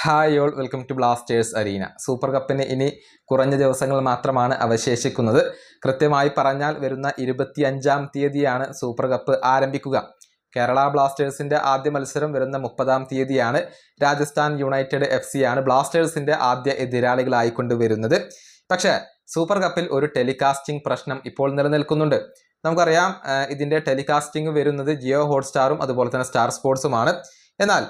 Hi all, welcome to Blasters Arena. Super കപ്പിന് ഇനി കുറഞ്ഞ ദിവസങ്ങൾ മാത്രമാണ് അവശേഷിക്കുന്നത്. കൃത്യമായി പറഞ്ഞാൽ വരുന്ന 25-ാം തീയതിയാണ് സൂപ്പർ കപ്പ് ആരംഭിക്കുക. കേരള ബ്ലാസ്റ്റേഴ്സിന്റെ ആദ്യ മത്സരം വരുന്ന 30-ാം തീയതിയാണ്. രാജസ്ഥാൻ യുണൈറ്റഡ് FC ആണ് ബ്ലാസ്റ്റേഴ്സിന്റെ ആദ്യ എതിരാളികളായിക്കൊണ്ട് വരുന്നത്. പക്ഷേ സൂപ്പർ കപ്പിൽ ഒരു ടെലികാസ്റ്റിംഗ് പ്രശ്നം ഇപ്പോൾ നിലനിൽക്കുന്നുണ്ട്. നമുക്കറിയാം, ഇതിന്റെ ടെലികാസ്റ്റിംഗ് വരുന്നത് ജിയോ ഹോട്ട്സ്റ്റാറും അതുപോലെ തന്നെ സ്റ്റാർ സ്പോർട്സുമാണ്. എന്നാൽ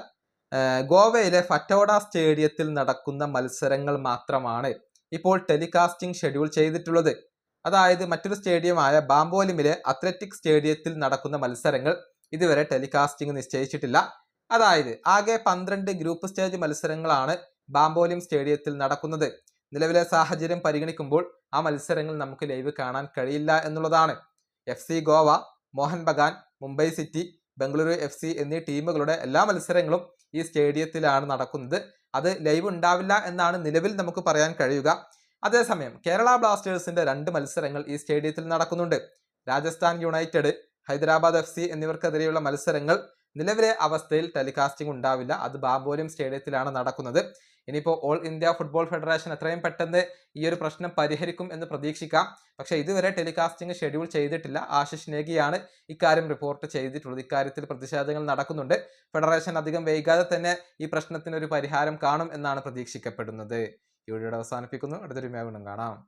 ഗോവയിലെ ഫറ്റോഡ സ്റ്റേഡിയത്തിൽ നടക്കുന്ന മത്സരങ്ങൾ മാത്രമാണ് ഇപ്പോൾ ടെലികാസ്റ്റിംഗ് ഷെഡ്യൂൾ ചെയ്തിട്ടുള്ളത്. അതായത് മറ്റൊരു സ്റ്റേഡിയമായ ബാംബോലിമിലെ അത്ലറ്റിക് സ്റ്റേഡിയത്തിൽ നടക്കുന്ന മത്സരങ്ങൾ ഇതുവരെ ടെലികാസ്റ്റിംഗ് നിശ്ചയിച്ചിട്ടില്ല. അതായത് ആകെ 12 ഗ്രൂപ്പ് സ്റ്റേജ് മത്സരങ്ങളാണ് ബാംബോലിം സ്റ്റേഡിയത്തിൽ നടക്കുന്നത്. നിലവിലെ സാഹചര്യം പരിഗണിക്കുമ്പോൾ ആ മത്സരങ്ങൾ നമുക്ക് ലൈവ് കാണാൻ കഴിയില്ല എന്നുള്ളതാണ്. FC Goa, Mohun Bagan, Mumbai City, Bengaluru FC എന്നീ ടീമുകളുടെ എല്ലാ മത്സരങ്ങളും ഈ സ്റ്റേഡിയത്തിലാണ് നടക്കുന്നത്. അത് ലൈവ് ഉണ്ടാവില്ല എന്നാണ് നിലവിൽ നമുക്ക് പറയാൻ കഴിയുക. അതേസമയം കേരള ബ്ലാസ്റ്റേഴ്സിന്റെ 2 മത്സരങ്ങൾ ഈ സ്റ്റേഡിയത്തിൽ നടക്കുന്നുണ്ട്. രാജസ്ഥാൻ യുണൈറ്റഡ്, ഹൈദരാബാദ് FC എന്നിവർക്കെതിരെയുള്ള മത്സരങ്ങൾ നിലവിലെ അവസ്ഥയിൽ ടെലികാസ്റ്റിംഗ് ഉണ്ടാവില്ല. അത് ബാംബോലിം സ്റ്റേഡിയത്തിലാണ് നടക്കുന്നത്. ഇനിയിപ്പോൾ ഓൾ ഇന്ത്യ ഫുട്ബോൾ ഫെഡറേഷൻ എത്രയും പെട്ടെന്ന് ഈ ഒരു പ്രശ്നം പരിഹരിക്കും എന്ന് പ്രതീക്ഷിക്കാം. പക്ഷേ ഇതുവരെ ടെലികാസ്റ്റിംഗ് ഷെഡ്യൂൾ ചെയ്തിട്ടില്ല. ആശിഷ് നേഗിയാണ് ഇക്കാര്യം റിപ്പോർട്ട് ചെയ്തിട്ടുള്ളത്. ഇക്കാര്യത്തിൽ പ്രതിഷേധങ്ങൾ നടക്കുന്നുണ്ട്. ഫെഡറേഷൻ അധികം വൈകാതെ തന്നെ ഈ പ്രശ്നത്തിന് ഒരു പരിഹാരം കാണും എന്നാണ് പ്രതീക്ഷിക്കപ്പെടുന്നത്. ഈ വീഡിയോ അവസാനിപ്പിക്കുന്നു. അടുത്തൊരു വീണ്ടും കാണാം.